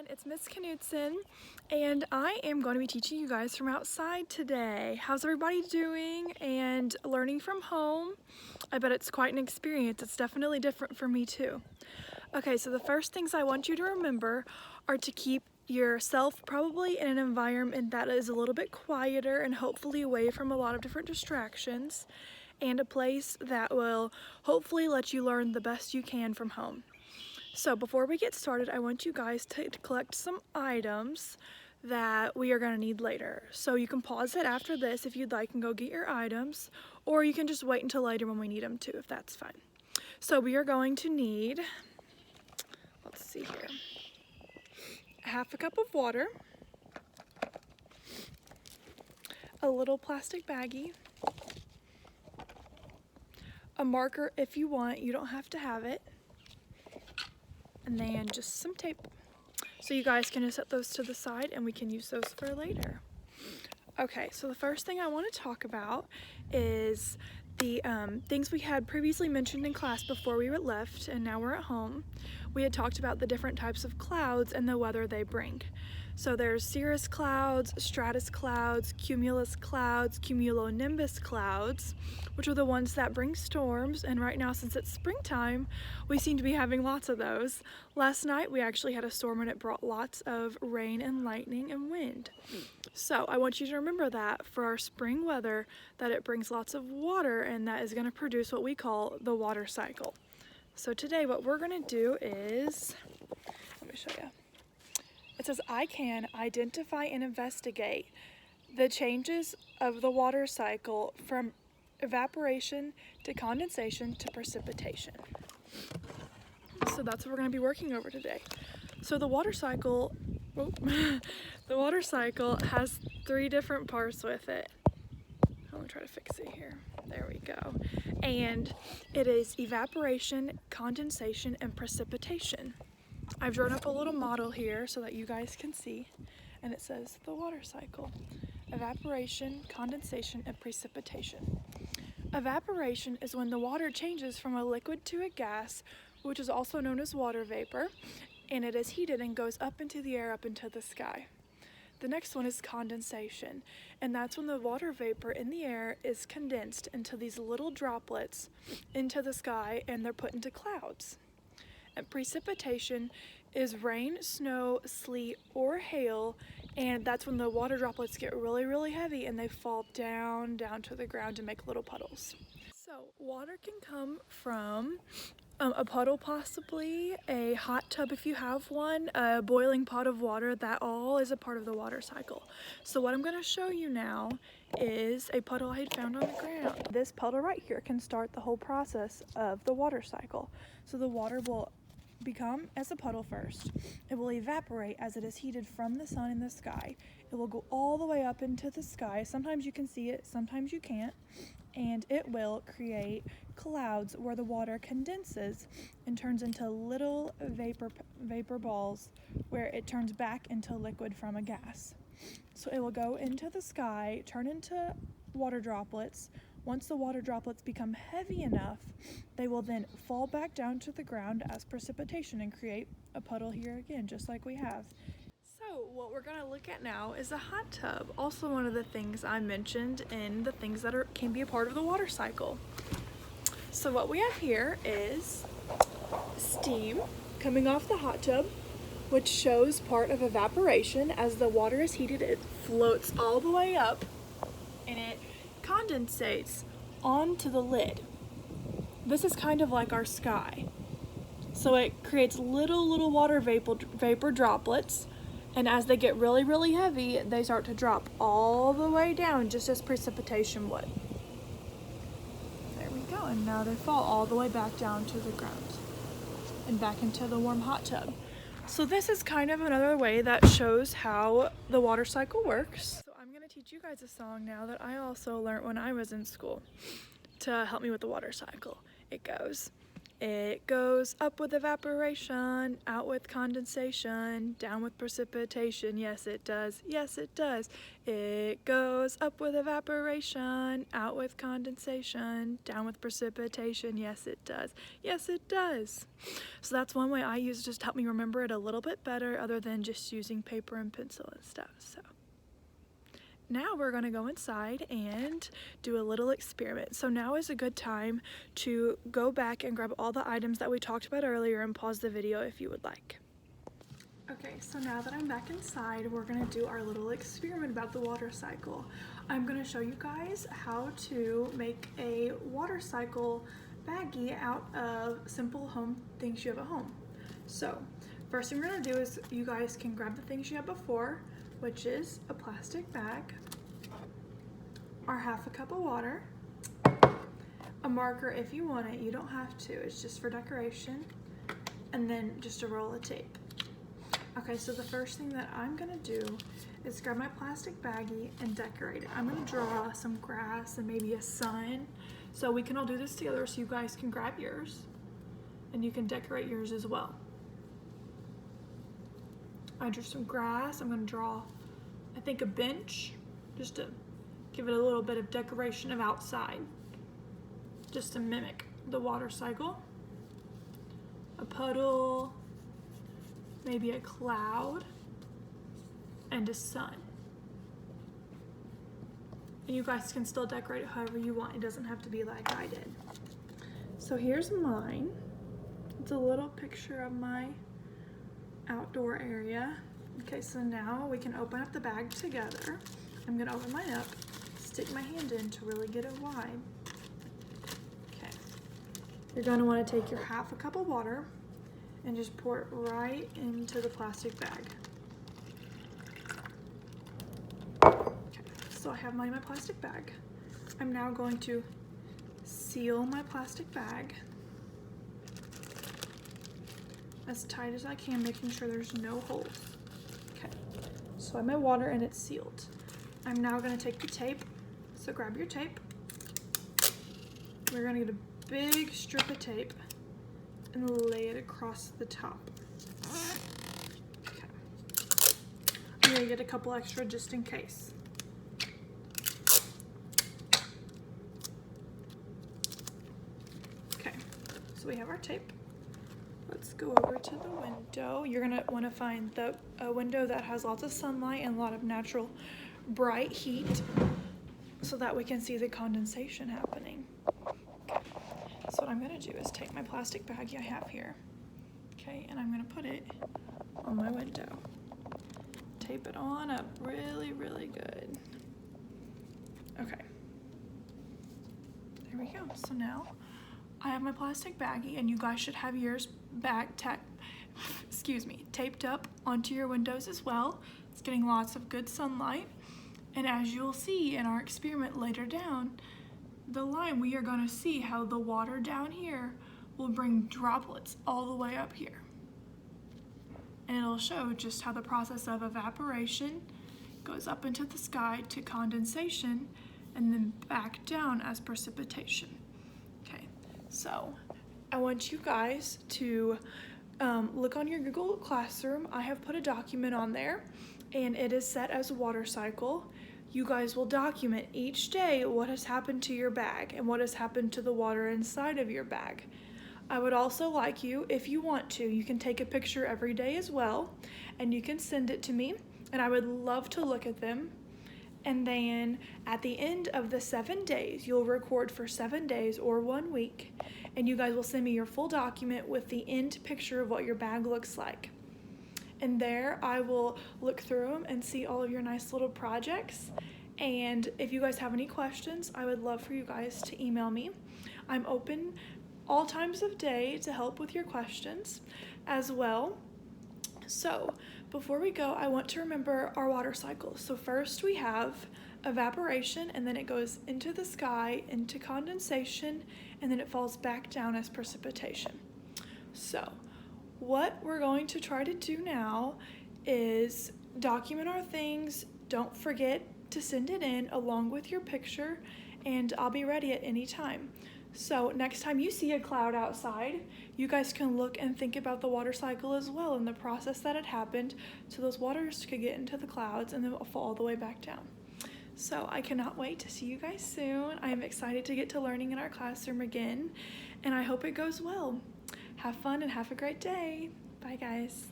it's Miss Knudsen, and I am going to be teaching you guys from outside today. How's everybody doing and learning from home? I bet it's quite an experience. It's definitely different for me too. Okay, so the first things I want you to remember are to keep yourself probably in an environment that is a little bit quieter and hopefully away from a lot of different distractions, and a place that will hopefully let you learn the best you can from home. So before we get started, I want you guys to collect some items that we are going to need later. So you can pause it after this if you'd like and go get your items, or you can just wait until later when we need them too, if that's fine. So we are going to need, let's see here, half a cup of water, a little plastic baggie, a marker if you want, you don't have to have it, and then just some tape. So you guys can just set those to the side and we can use those for later. Okay, so the first thing I want to talk about is the things we had previously mentioned in class before we were left and now we're at home. We had talked about the different types of clouds and the weather they bring. So there's cirrus clouds, stratus clouds, cumulus clouds, cumulonimbus clouds, which are the ones that bring storms, and right now since it's springtime, we seem to be having lots of those. Last night we actually had a storm and it brought lots of rain and lightning and wind. So I want you to remember that for our spring weather, that it brings lots of water and that is going to produce what we call the water cycle. So today what we're going to do is, let me show you. It says, I can identify and investigate the changes of the water cycle from evaporation to condensation to precipitation. So that's what we're going to be working over today. So the water cycle, the water cycle has three different parts with it. I'm gonna try to fix it here. There we go. And it is evaporation, condensation, and precipitation. I've drawn up a little model here so that you guys can see, and it says the water cycle: evaporation, condensation, and precipitation. Evaporation is when the water changes from a liquid to a gas, which is also known as water vapor, and it is heated and goes up into the air, up into the sky. The next one is condensation, and that's when the water vapor in the air is condensed into these little droplets into the sky and they're put into clouds. And precipitation is rain, snow, sleet, or hail, and that's when the water droplets get really, really heavy and they fall down to the ground and make little puddles. So water can come from a puddle, possibly a hot tub if you have one, a boiling pot of water. That all is a part of the water cycle. So what I'm going to show you now is a puddle I had found on the ground. This puddle right here can start the whole process of the water cycle. So the water will become as a puddle first. It will evaporate as it is heated from the sun in the sky. It will go all the way up into the sky. Sometimes you can see it, sometimes you can't. And it will create clouds where the water condenses and turns into little vapor balls where it turns back into liquid from a gas. So it will go into the sky, turn into water droplets. Once the water droplets become heavy enough, they will then fall back down to the ground as precipitation and create a puddle here again, just like we have. So what we're going to look at now is a hot tub, also one of the things I mentioned in the things that can be a part of the water cycle. So what we have here is steam coming off the hot tub, which shows part of evaporation. As the water is heated, it floats all the way up and it condensates onto the lid. This is kind of like our sky. So it creates little water vapor droplets, and as they get really, really heavy, they start to drop all the way down, just as precipitation would. There we go, and now they fall all the way back down to the ground and back into the warm hot tub. So this is kind of another way that shows how the water cycle works. So I'm gonna teach you guys a song now that I also learned when I was in school to help me with the water cycle. It goes, It goes up with evaporation, out with condensation, down with precipitation. Yes, it does. Yes, it does. It goes up with evaporation, out with condensation, down with precipitation. Yes, it does. Yes, it does. So that's one way I use just to help me remember it a little bit better, other than just using paper and pencil and stuff. So now we're going to go inside and do a little experiment. So now is a good time to go back and grab all the items that we talked about earlier and pause the video if you would like. Okay, so now that I'm back inside, we're going to do our little experiment about the water cycle. I'm going to show you guys how to make a water cycle baggie out of simple home things you have at home. So first thing we're going to do is you guys can grab the things you had before, which is a plastic bag, our half a cup of water, a marker if you want it, you don't have to, it's just for decoration, and then just a roll of tape. Okay, so the first thing that I'm gonna do is grab my plastic baggie and decorate it. I'm gonna draw some grass and maybe a sun, so we can all do this together so you guys can grab yours and you can decorate yours as well. I drew some grass. I'm going to draw, I think, a bench just to give it a little bit of decoration of outside, just to mimic the water cycle. A puddle, maybe a cloud, and a sun. And you guys can still decorate it however you want. It doesn't have to be like I did. So here's mine. It's a little picture of my outdoor area. Okay, so now we can open up the bag together. I'm gonna open mine up, stick my hand in to really get it wide. Okay, you're gonna wanna take your half a cup of water and just pour it right into the plastic bag. Okay, so I have mine in my plastic bag. I'm now going to seal my plastic bag as tight as I can, making sure there's no holes. Okay, so I have my water and it's sealed. I'm now gonna take the tape, so grab your tape. We're gonna get a big strip of tape and lay it across the top. Okay. I'm gonna get a couple extra just in case. Okay, so we have our tape. Let's go over to the window. You're gonna wanna find a window that has lots of sunlight and a lot of natural bright heat so that we can see the condensation happening. Okay. So what I'm gonna do is take my plastic baggie I have here, okay, and I'm gonna put it on my window. Tape it on up really, really good. Okay. There we go. So now I have my plastic baggie, and you guys should have yours taped up onto your windows as well. It's getting lots of good sunlight, and as you'll see in our experiment later down the line, we are going to see how the water down here will bring droplets all the way up here, and it'll show just how the process of evaporation goes up into the sky to condensation and then back down as precipitation. Okay, so I want you guys to look on your Google Classroom. I have put a document on there, and it is set as water cycle. You guys will document each day what has happened to your bag and what has happened to the water inside of your bag. I would also like you, if you want to, you can take a picture every day as well, and you can send it to me, and I would love to look at them. And then at the end of the 7 days, you'll record for 7 days or 1 week, and you guys will send me your full document with the end picture of what your bag looks like. And there I will look through them and see all of your nice little projects. And if you guys have any questions, I would love for you guys to email me. I'm open all times of day to help with your questions as well. So before we go, I want to remember our water cycle. So first we have evaporation, and then it goes into the sky, into condensation, and then it falls back down as precipitation. So what we're going to try to do now is document our things. Don't forget to send it in along with your picture, and I'll be ready at any time. So next time you see a cloud outside, you guys can look and think about the water cycle as well and the process that had happened so those waters could get into the clouds and then fall all the way back down. So I cannot wait to see you guys soon. I am excited to get to learning in our classroom again, and I hope it goes well. Have fun and have a great day. Bye guys.